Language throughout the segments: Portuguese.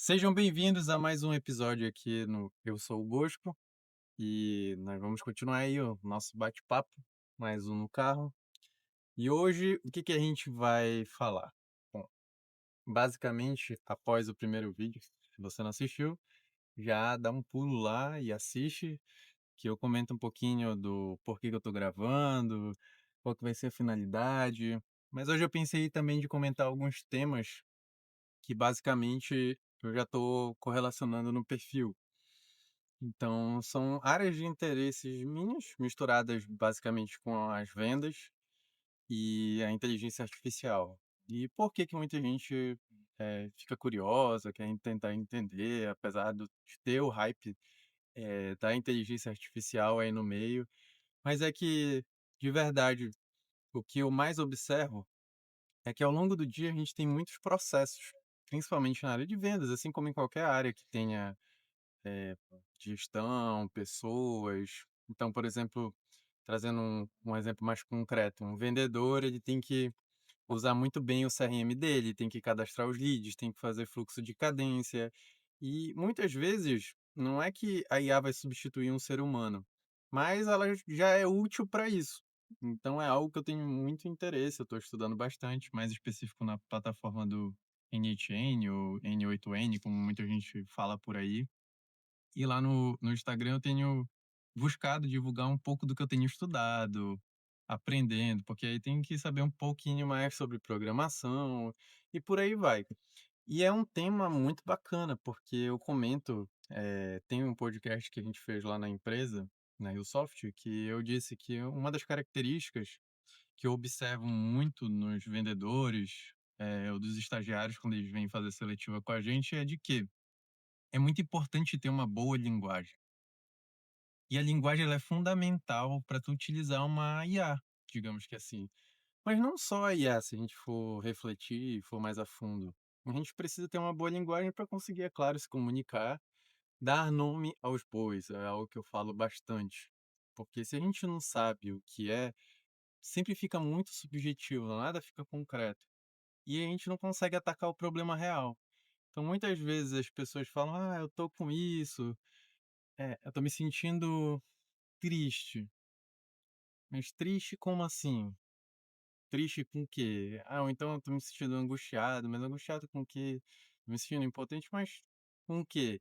Sejam bem-vindos a mais um episódio aqui no Eu Sou o Bosco e nós vamos continuar aí o nosso bate-papo, mais um no carro. E hoje, o que que a gente vai falar? Bom, basicamente, após o primeiro vídeo, se você não assistiu, já dá um pulo lá e assiste, que eu comento um pouquinho do porquê que eu tô gravando, qual que vai ser a finalidade. Mas hoje eu pensei também de comentar alguns temas que basicamente eu já estou correlacionando no perfil. Então, são áreas de interesses minhas, misturadas basicamente com as vendas e a inteligência artificial. E por que que muita gente fica curiosa, quer tentar entender, apesar de ter o hype da inteligência artificial aí no meio. Mas é que, de verdade, o que eu mais observo é que ao longo do dia a gente tem muitos processos, principalmente na área de vendas, assim como em qualquer área que tenha gestão, pessoas. Então, por exemplo, trazendo um exemplo mais concreto, um vendedor ele tem que usar muito bem o CRM dele, tem que cadastrar os leads, tem que fazer fluxo de cadência. E muitas vezes não é que a IA vai substituir um ser humano, mas ela já é útil para isso. Então é algo que eu tenho muito interesse, eu estou estudando bastante, mais específico na plataforma do NHN ou N8N, como muita gente fala por aí. E lá no Instagram eu tenho buscado divulgar um pouco do que eu tenho estudado, aprendendo, porque aí tem que saber um pouquinho mais sobre programação e por aí vai. E é um tema muito bacana, porque eu comento, tem um podcast que a gente fez lá na empresa, na Usoft, que eu disse que uma das características que eu observo muito nos vendedores, ou dos estagiários quando eles vêm fazer seletiva com a gente, é de que é muito importante ter uma boa linguagem. E a linguagem ela é fundamental para tu utilizar uma IA, digamos que assim. Mas não só a IA, se a gente for refletir e for mais a fundo. A gente precisa ter uma boa linguagem para conseguir, é claro, se comunicar, dar nome aos bois, é algo que eu falo bastante. Porque se a gente não sabe o que é, sempre fica muito subjetivo, nada fica concreto. E a gente não consegue atacar o problema real. Então, muitas vezes as pessoas falam: "Ah, eu tô com isso, eu tô me sentindo triste". Mas triste como assim? Triste com o quê? Ah, ou então eu tô me sentindo angustiado, mas angustiado com o quê? Me sentindo impotente, mas com o quê?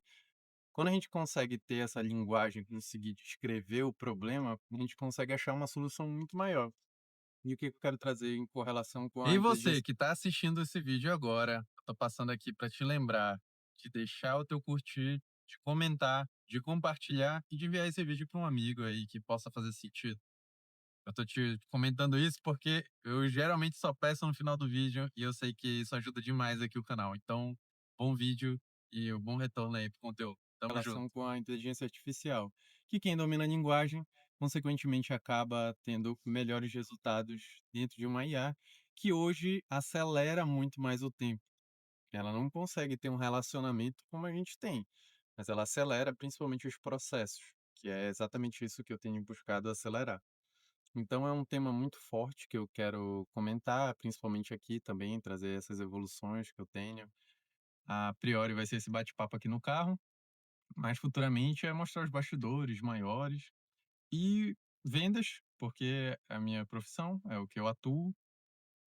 Quando a gente consegue ter essa linguagem, conseguir descrever o problema, a gente consegue achar uma solução muito maior. E o que que eu quero trazer em correlação com a E você inteligência. que está assistindo esse vídeo agora, eu tô passando aqui para te lembrar de deixar o teu curtir, de comentar, de compartilhar e de enviar esse vídeo para um amigo aí que possa fazer sentido. Eu tô te comentando isso porque eu geralmente só peço no final do vídeo e eu sei que isso ajuda demais aqui o canal. Então, bom vídeo e um bom retorno aí pro conteúdo. Tamo junto. Relação com a inteligência artificial, que quem domina a linguagem, consequentemente, acaba tendo melhores resultados dentro de uma IA, que hoje acelera muito mais o tempo. Ela não consegue ter um relacionamento como a gente tem, mas ela acelera principalmente os processos, que é exatamente isso que eu tenho buscado acelerar. Então é um tema muito forte que eu quero comentar, principalmente aqui também, trazer essas evoluções que eu tenho. A priori vai ser esse bate-papo aqui no carro, mas futuramente é mostrar os bastidores maiores e vendas, porque é a minha profissão, é o que eu atuo.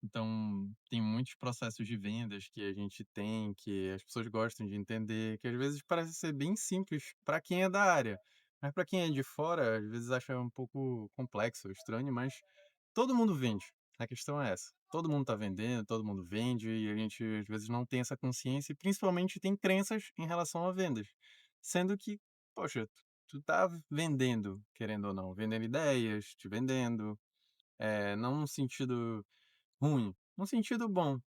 Então, tem muitos processos de vendas que a gente tem, que as pessoas gostam de entender, que às vezes parece ser bem simples para quem é da área, mas para quem é de fora, às vezes acha um pouco complexo, estranho, mas todo mundo vende. A questão é essa. Todo mundo está vendendo, todo mundo vende, e a gente às vezes não tem essa consciência e principalmente tem crenças em relação a vendas. Sendo que, poxa, tu tá vendendo, querendo ou não, vendendo ideias, te vendendo, não num sentido ruim, num sentido bom.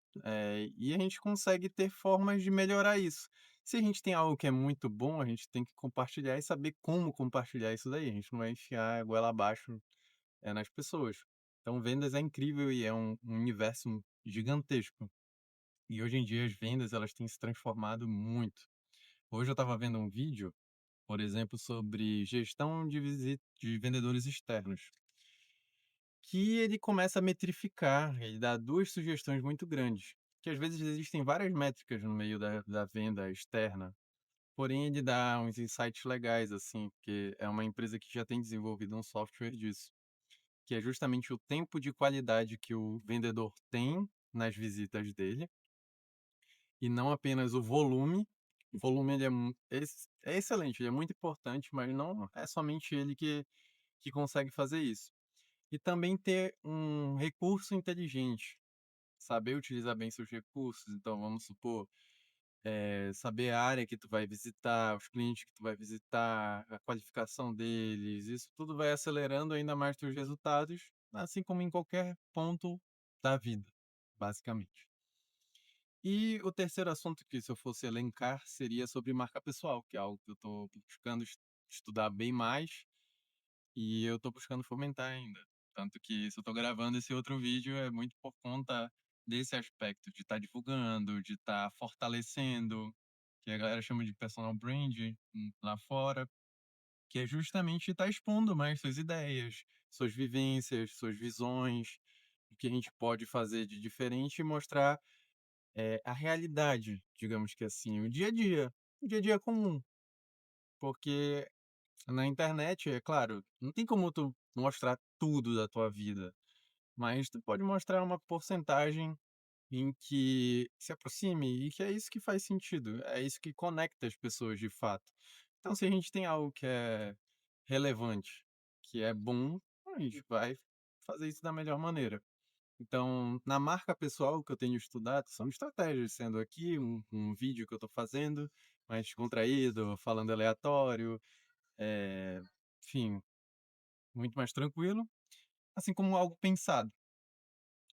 E a gente consegue ter formas de melhorar isso. Se a gente tem algo que é muito bom, a gente tem que compartilhar e saber como compartilhar isso daí. A gente não vai enfiar a goela abaixo nas pessoas. Então, vendas é incrível e é um universo gigantesco. E hoje em dia as vendas elas têm se transformado muito. Hoje eu estava vendo um vídeo, por exemplo, sobre gestão de visita de vendedores externos, que ele começa a metrificar, ele dá duas sugestões muito grandes. que às vezes existem várias métricas no meio da venda externa, porém ele dá uns insights legais, assim, porque é uma empresa que já tem desenvolvido um software disso, que é justamente o tempo de qualidade que o vendedor tem nas visitas dele, e não apenas o volume. O volume ele é excelente, ele é muito importante, mas não é somente ele que consegue fazer isso. E também ter um recurso inteligente, saber utilizar bem seus recursos. Então, vamos supor, saber a área que tu vai visitar, os clientes que tu vai visitar, a qualificação deles, isso tudo vai acelerando ainda mais teus resultados, assim como em qualquer ponto da vida, basicamente. E o terceiro assunto que, se eu fosse elencar, seria sobre marca pessoal, que é algo que eu estou buscando estudar bem mais e eu estou buscando fomentar ainda. Tanto que se eu estou gravando esse outro vídeo é muito por conta desse aspecto, de estar divulgando, de estar fortalecendo, que a galera chama de personal brand lá fora, que é justamente estar expondo mais suas ideias, suas vivências, suas visões, o que a gente pode fazer de diferente e mostrar a realidade, digamos que assim, o dia a dia comum. Porque na internet, é claro, não tem como tu mostrar tudo da tua vida, mas tu pode mostrar uma porcentagem em que se aproxime e que é isso que faz sentido, é isso que conecta as pessoas de fato. Então, se a gente tem algo que é relevante, que é bom, a gente vai fazer isso da melhor maneira. Então, na marca pessoal, o que eu tenho estudado são estratégias, sendo aqui um vídeo que eu estou fazendo, mais descontraído, falando aleatório, eh, enfim, muito mais tranquilo, assim como algo pensado.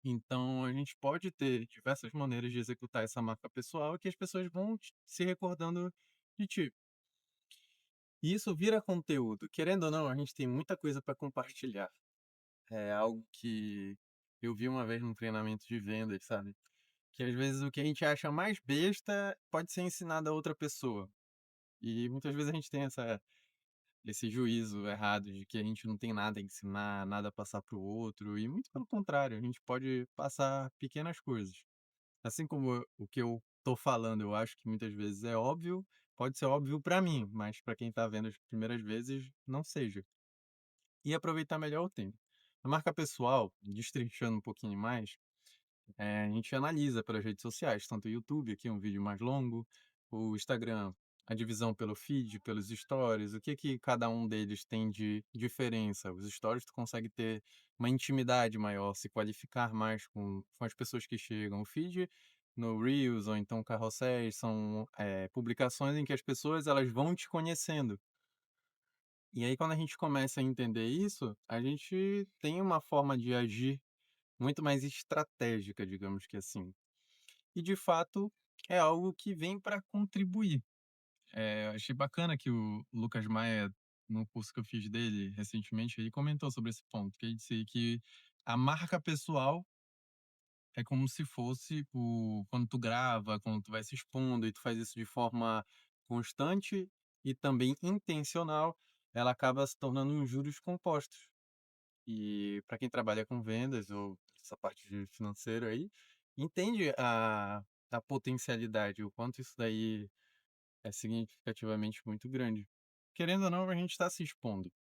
Então, a gente pode ter diversas maneiras de executar essa marca pessoal que as pessoas vão se recordando de ti. E isso vira conteúdo. Querendo ou não, a gente tem muita coisa para compartilhar. É algo que eu vi uma vez num treinamento de vendas, sabe? Que às vezes o que a gente acha mais besta pode ser ensinado a outra pessoa. E muitas vezes a gente tem esse juízo errado de que a gente não tem nada a ensinar, nada a passar para o outro, e muito pelo contrário, a gente pode passar pequenas coisas. Assim como o que eu tô falando, eu acho que muitas vezes é óbvio, pode ser óbvio para mim, mas para quem tá vendo as primeiras vezes, não seja. E aproveitar melhor o tempo. A marca pessoal, destrinchando um pouquinho mais, a gente analisa pelas redes sociais, tanto o YouTube, aqui é um vídeo mais longo, o Instagram, a divisão pelo feed, pelos stories, o que que cada um deles tem de diferença. Os stories tu consegue ter uma intimidade maior, se qualificar mais com as pessoas que chegam. O feed no Reels ou então carrosséis são publicações em que as pessoas elas vão te conhecendo. E aí quando a gente começa a entender isso, a gente tem uma forma de agir muito mais estratégica, digamos que assim. E de fato, é algo que vem para contribuir. Achei bacana que o Lucas Maia, no curso que eu fiz dele recentemente, ele comentou sobre esse ponto, que ele disse que a marca pessoal é como se fosse quando tu grava, quando tu vai se expondo e tu faz isso de forma constante e também intencional, ela acaba se tornando um juros compostos. E para quem trabalha com vendas ou essa parte de financeiro aí, entende a potencialidade, o quanto isso daí é significativamente muito grande. Querendo ou não, a gente está se expondo.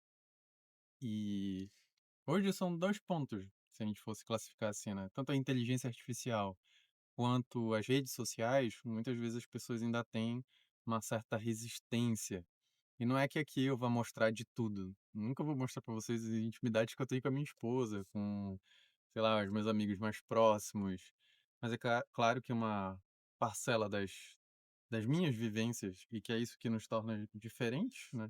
E hoje são 2 pontos, se a gente fosse classificar assim, né, tanto a inteligência artificial quanto as redes sociais, muitas vezes as pessoas ainda têm uma certa resistência. E não é que aqui eu vá mostrar de tudo. Nunca vou mostrar para vocês as intimidades que eu tenho com a minha esposa, com, sei lá, os meus amigos mais próximos. Mas é claro que uma parcela das minhas vivências, e que é isso que nos torna diferentes, né?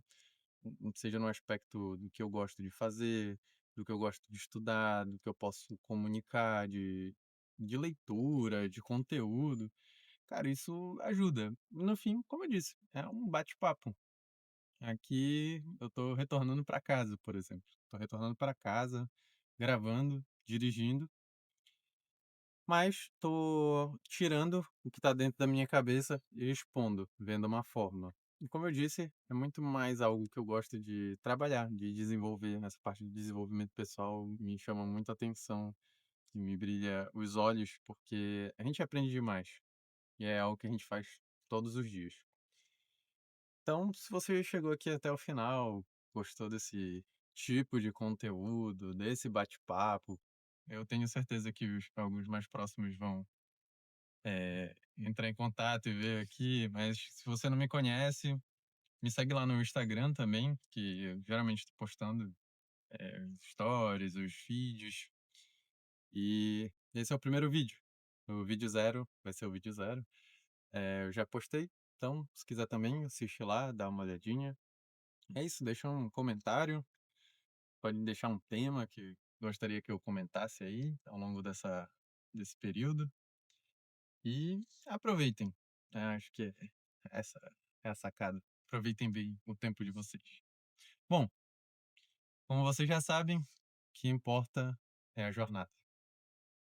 Seja no aspecto do que eu gosto de fazer, do que eu gosto de estudar, do que eu posso comunicar, de leitura, de conteúdo. Cara, isso ajuda. No fim, como eu disse, é um bate-papo. Aqui eu tô retornando para casa, por exemplo. Tô retornando para casa, gravando, dirigindo, mas tô tirando o que tá dentro da minha cabeça e expondo, vendo uma forma. E como eu disse, é muito mais algo que eu gosto de trabalhar, de desenvolver. Essa parte de desenvolvimento pessoal me chama muito a atenção. que me brilha os olhos, porque a gente aprende demais, e é algo que a gente faz todos os dias. Então, se você chegou aqui até o final, gostou desse tipo de conteúdo, desse bate-papo, eu tenho certeza que alguns mais próximos vão entrar em contato e ver aqui, mas se você não me conhece, me segue lá no Instagram também, que eu geralmente estou postando os stories, os vídeos. E esse é o primeiro vídeo. O vídeo zero vai ser o vídeo zero. Eu já postei, então se quiser também assiste lá, dá uma olhadinha. É isso, deixa um comentário, pode deixar um tema que gostaria que eu comentasse aí ao longo desse período. E aproveitem, acho que essa é a sacada. Aproveitem bem o tempo de vocês. Bom, como vocês já sabem, o que importa é a jornada.